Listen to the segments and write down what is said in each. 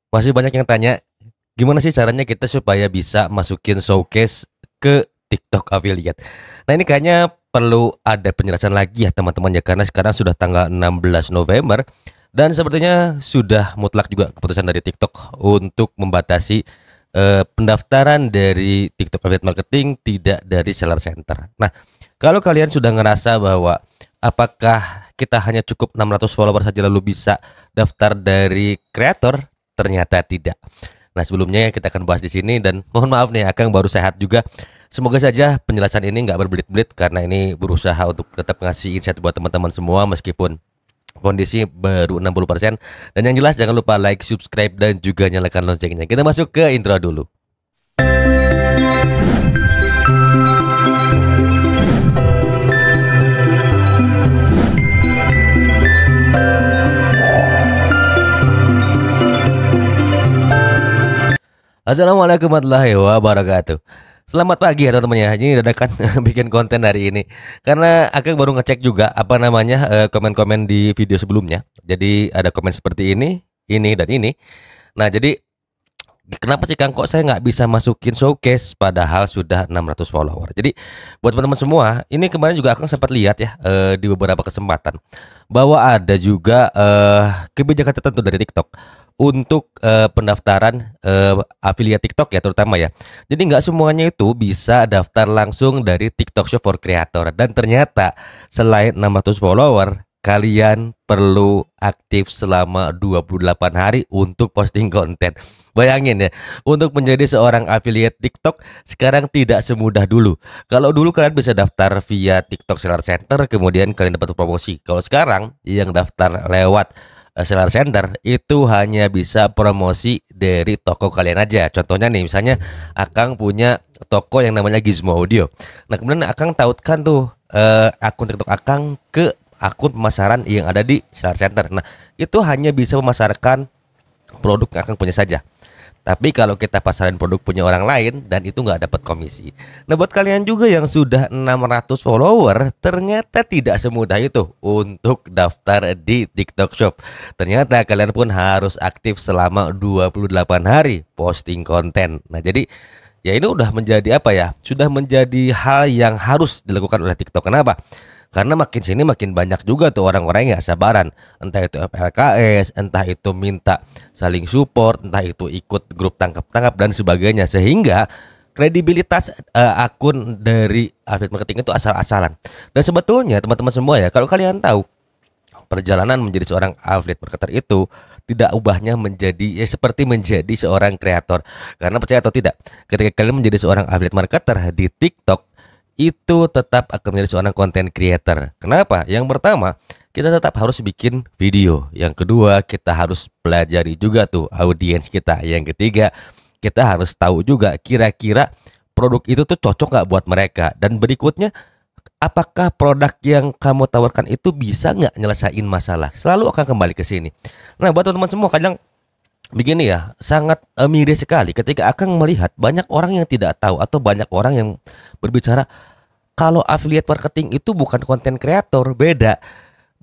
Masih banyak yang tanya, gimana sih caranya kita supaya bisa masukin showcase ke TikTok affiliate. Nah, ini kayaknya perlu ada penjelasan lagi ya teman-teman ya, karena sekarang sudah tanggal 16 November dan sepertinya sudah mutlak juga keputusan dari TikTok untuk membatasi pendaftaran dari TikTok affiliate marketing tidak dari seller center. Nah, kalau kalian sudah ngerasa bahwa apakah kita hanya cukup 600 follower saja lalu bisa daftar dari kreator, ternyata tidak. Nah, sebelumnya kita akan bahas di sini dan mohon maaf nih, Akang baru sehat juga. Semoga saja penjelasan ini nggak berbelit-belit karena ini berusaha untuk tetap ngasih insight buat teman-teman semua meskipun kondisi baru 60%. Dan yang jelas jangan lupa like, subscribe dan juga nyalakan loncengnya. Kita masuk ke intro dulu. Assalamualaikum warahmatullahi wabarakatuh. Selamat pagi ya teman-teman ya. Ini dadakan bikin konten hari ini karena aku baru ngecek juga apa namanya komen-komen di video sebelumnya. Jadi ada komen seperti ini dan ini. Nah, jadi kenapa sih Kang kok saya nggak bisa masukin showcase padahal sudah 600 follower. Jadi buat teman-teman semua, ini kemarin juga Akang sempat lihat ya di beberapa kesempatan bahwa ada juga kebijakan tertentu dari TikTok untuk pendaftaran afiliat TikTok ya terutama ya. Jadi nggak semuanya itu bisa daftar langsung dari TikTok Shop for Creator dan ternyata selain 600 follower kalian perlu aktif selama 28 hari untuk posting konten. Bayangin ya, untuk menjadi seorang affiliate TikTok sekarang tidak semudah dulu. Kalau dulu kalian bisa daftar via TikTok Seller Center, kemudian kalian dapat promosi. Kalau sekarang yang daftar lewat Seller Center itu hanya bisa promosi dari toko kalian aja. Contohnya nih, misalnya Akang punya toko yang namanya Gizmo Audio. Nah, kemudian Akang tautkan tuh akun TikTok Akang ke akun pemasaran yang ada di Seller Center. Nah, itu hanya bisa memasarkan produk yang Akang punya saja. Tapi kalau kita pasarin produk punya orang lain dan itu nggak dapat komisi. Nah, buat kalian juga yang sudah 600 follower, ternyata tidak semudah itu untuk daftar di TikTok Shop. Ternyata kalian pun harus aktif selama 28 hari posting konten. Nah, jadi ya ini udah menjadi apa ya? Sudah menjadi hal yang harus dilakukan oleh TikTok. Kenapa? Karena makin sini makin banyak juga tuh orang-orang yang gak sabaran. Entah itu FLKS, entah itu minta saling support, entah itu ikut grup tangkap-tangkap dan sebagainya. Sehingga kredibilitas akun dari affiliate marketing itu asal-asalan. Dan sebetulnya teman-teman semua ya, kalau kalian tahu perjalanan menjadi seorang affiliate marketer itu tidak ubahnya menjadi seperti menjadi seorang kreator. Karena percaya atau tidak, ketika kalian menjadi seorang affiliate marketer di TikTok itu tetap akan menjadi seorang content creator. Kenapa? Yang pertama, kita tetap harus bikin video. Yang kedua, kita harus pelajari juga tuh audiens kita. Yang ketiga, kita harus tahu juga kira-kira produk itu tuh cocok nggak buat mereka. Dan berikutnya, apakah produk yang kamu tawarkan itu bisa nggak nyelesain masalah? Selalu akan kembali ke sini. Nah, buat teman-teman semua, kadang begini ya, sangat miris sekali ketika Akang melihat banyak orang yang tidak tahu atau banyak orang yang berbicara kalau affiliate marketing itu bukan konten kreator, beda.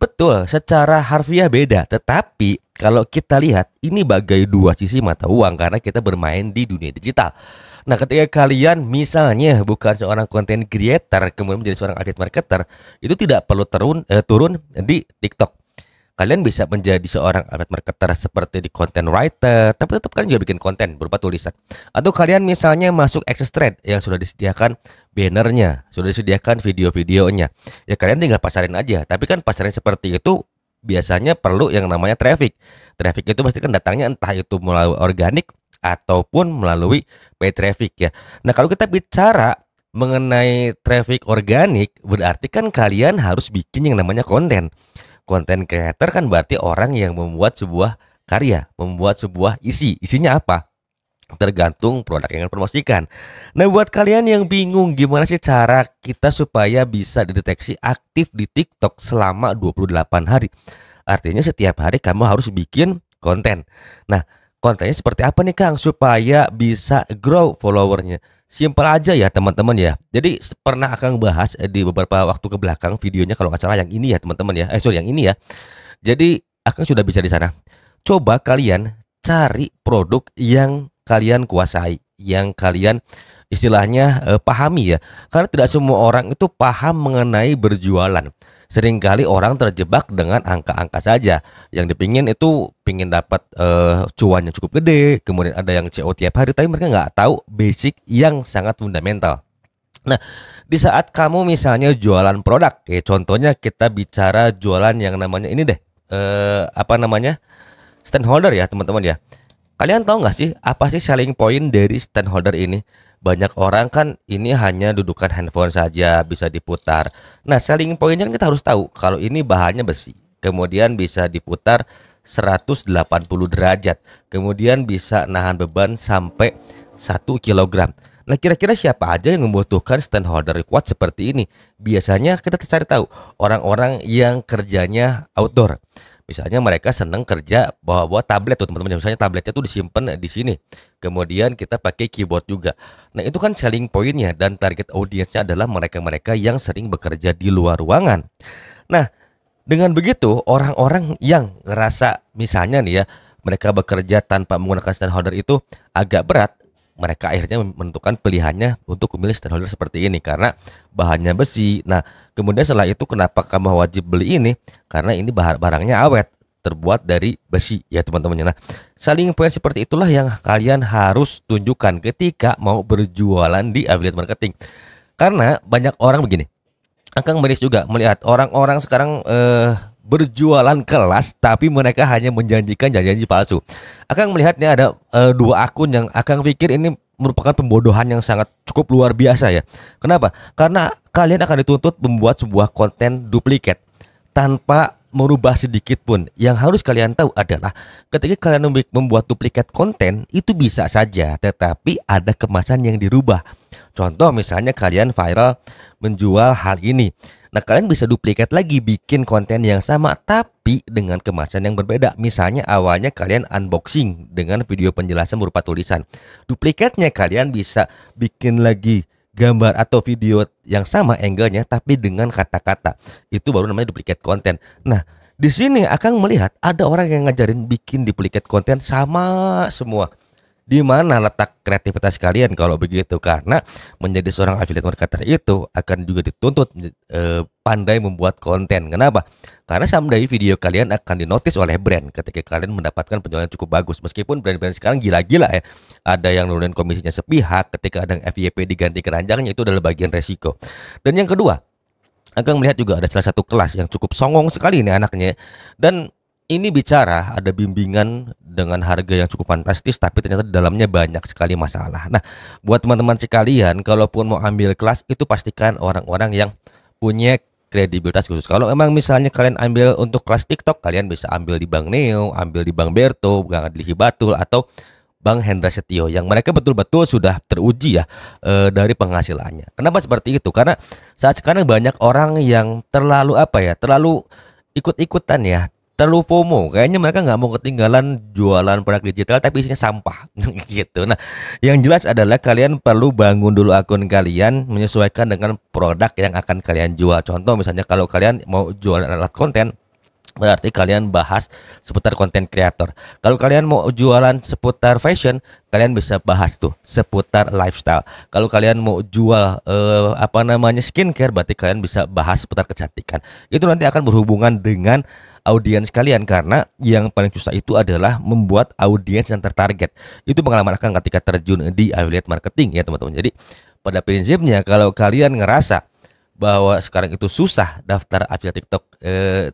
Betul, secara harfiah beda, tetapi kalau kita lihat ini bagai dua sisi mata uang karena kita bermain di dunia digital. Nah, ketika kalian misalnya bukan seorang content creator kemudian menjadi seorang affiliate marketer, itu tidak perlu turun di TikTok. Kalian bisa menjadi seorang affiliate marketer seperti di content writer, tapi tetap kalian juga bikin konten berupa tulisan. Atau kalian misalnya masuk access trade yang sudah disediakan bannernya, sudah disediakan video-videonya. Ya kalian tinggal pasarin aja. Tapi kan pasarin seperti itu biasanya perlu yang namanya traffic. Traffic itu pasti kan datangnya entah itu melalui organik ataupun melalui paid traffic ya. Nah, kalau kita bicara mengenai traffic organik, berarti kan kalian harus bikin yang namanya konten. Konten creator kan berarti orang yang membuat sebuah karya, membuat sebuah isi. Isinya apa? Tergantung produk yang dipromosikan. Nah, buat kalian yang bingung gimana sih cara kita supaya bisa dideteksi aktif di TikTok selama 28 hari. Artinya setiap hari kamu harus bikin konten. Nah, kontennya seperti apa nih Kang supaya bisa grow followernya? Simpel aja ya teman-teman ya. Jadi pernah akan bahas di beberapa waktu ke belakang videonya kalau nggak salah yang ini ya teman-teman ya. Sorry yang ini ya. Jadi akan sudah bisa di sana. Coba kalian cari produk yang kalian kuasai, yang kalian istilahnya pahami ya. Karena tidak semua orang itu paham mengenai berjualan. Seringkali orang terjebak dengan angka-angka saja. Yang dipingin itu pingin dapat cuan yang cukup gede, kemudian ada yang CO tiap hari, tapi mereka nggak tahu basic yang sangat fundamental. Nah, di saat kamu misalnya jualan produk, ya contohnya kita bicara jualan yang namanya ini deh, apa namanya, stand holder ya teman-teman ya. Kalian tahu nggak sih apa sih selling point dari stand holder ini? Banyak orang kan ini hanya dudukan handphone saja bisa diputar. Nah, selling pointnya kan kita harus tahu kalau ini bahannya besi, kemudian bisa diputar 180 derajat, kemudian bisa nahan beban sampai 1 kilogram. Nah, kira-kira siapa aja yang membutuhkan stand holder kuat seperti ini? Biasanya kita cari tahu orang-orang yang kerjanya outdoor. Misalnya mereka senang kerja bawa tablet tuh teman-teman. Misalnya tabletnya tuh disimpan di sini. Kemudian kita pakai keyboard juga. Nah, itu kan selling pointnya dan target audiensnya adalah mereka-mereka yang sering bekerja di luar ruangan. Nah, dengan begitu orang-orang yang ngerasa misalnya nih ya, mereka bekerja tanpa menggunakan stand holder itu agak berat, mereka akhirnya menentukan pilihannya untuk memilih stand holder seperti ini karena bahannya besi. Nah, kemudian setelah itu kenapa kamu wajib beli ini? Karena ini barangnya awet, terbuat dari besi ya teman-teman. Nah, selling point seperti itulah yang kalian harus tunjukkan ketika mau berjualan di affiliate marketing. Karena banyak orang begini. Akang miris juga melihat orang-orang sekarang berjualan kelas tapi mereka hanya menjanjikan janji palsu. Akang melihatnya ada dua akun yang Akang pikir ini merupakan pembodohan yang sangat cukup luar biasa ya. Kenapa? Karena kalian akan dituntut membuat sebuah konten duplikat tanpa merubah sedikit pun. Yang harus kalian tahu adalah ketika kalian membuat duplikat konten itu bisa saja, tetapi ada kemasan yang dirubah. Contoh misalnya kalian viral menjual hal ini. Nah, kalian bisa duplikat lagi bikin konten yang sama tapi dengan kemasan yang berbeda. Misalnya awalnya kalian unboxing dengan video penjelasan berupa tulisan. Duplikatnya kalian bisa bikin lagi gambar atau video yang sama angle-nya tapi dengan kata-kata. Itu baru namanya duplikat konten. Nah, di sini Akang melihat ada orang yang ngajarin bikin duplikat konten sama semua. Di mana letak kreativitas kalian kalau begitu? Karena menjadi seorang affiliate marketer itu akan juga dituntut pandai membuat konten. Kenapa? Karena someday video kalian akan dinotis oleh brand ketika kalian mendapatkan penjualan yang cukup bagus. Meskipun brand-brand sekarang gila-gila ya. Ada yang nurunin komisinya sepihak, ketika ada FYP diganti keranjangnya, itu adalah bagian resiko. Dan yang kedua, Agak melihat juga ada salah satu kelas yang cukup songong sekali ini anaknya. Dan ini bicara ada bimbingan dengan harga yang cukup fantastis, tapi ternyata di dalamnya banyak sekali masalah. Nah, buat teman-teman sekalian, kalaupun mau ambil kelas itu pastikan orang-orang yang punya kredibilitas khusus. Kalau emang misalnya kalian ambil untuk kelas TikTok, kalian bisa ambil di Bank Neo, ambil di Bank Berto, Bank Adli Hibatul, atau Bang Hendra Setio yang mereka betul-betul sudah teruji ya dari penghasilannya. Kenapa seperti itu? Karena saat sekarang banyak orang yang terlalu terlalu ikut-ikutan ya, terlalu FOMO. Kayaknya mereka nggak mau ketinggalan jualan produk digital tapi isinya sampah gitu. Nah, yang jelas adalah kalian perlu bangun dulu akun kalian menyesuaikan dengan produk yang akan kalian jual. Contoh misalnya kalau kalian mau jual alat konten, berarti kalian bahas seputar konten kreator. Kalau kalian mau jualan seputar fashion, kalian bisa bahas tuh seputar lifestyle. Kalau kalian mau jual skincare, berarti kalian bisa bahas seputar kecantikan. Itu nanti akan berhubungan dengan audiens kalian, karena yang paling susah itu adalah membuat audiens yang tertarget. Itu pengalaman akan ketika terjun di affiliate marketing ya teman-teman. Jadi pada prinsipnya kalau kalian ngerasa bahwa sekarang itu susah daftar affiliate TikTok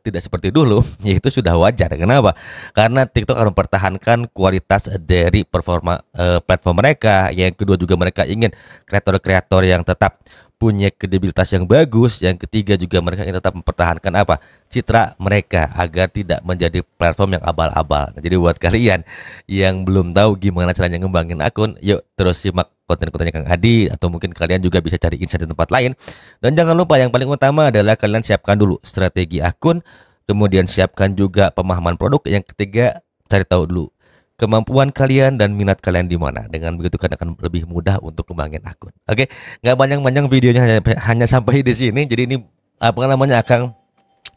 tidak seperti dulu, ya itu sudah wajar. Kenapa? Karena TikTok akan mempertahankan kualitas dari performa platform mereka. Yang kedua juga mereka ingin kreator-kreator yang tetap punya kredibilitas yang bagus. Yang ketiga juga mereka ingin tetap mempertahankan citra mereka agar tidak menjadi platform yang abal-abal. Nah, jadi buat kalian yang belum tahu gimana caranya ngembangin akun, yuk terus simak konten-kontennya Kang Adi, atau mungkin kalian juga bisa cari insight di tempat lain. Dan jangan lupa yang paling utama adalah kalian siapkan dulu strategi akun, kemudian siapkan juga pemahaman produk. Yang ketiga, cari tahu dulu kemampuan kalian dan minat kalian di mana. Dengan begitu kan akan lebih mudah untuk kembangin akun. Oke, nggak panjang-panjang videonya, hanya sampai di sini. Jadi ini akan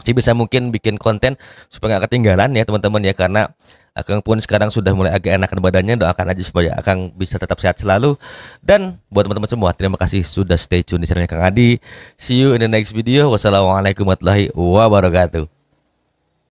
bisa mungkin bikin konten supaya nggak ketinggalan ya teman-teman ya, karena Akang pun sekarang sudah mulai agak enakan badannya. Doakan aja supaya Akang bisa tetap sehat selalu. Dan buat teman-teman semua, terima kasih sudah stay tune di channelnya Kang Adi. See you in the next video. Wassalamualaikum warahmatullahi wabarakatuh.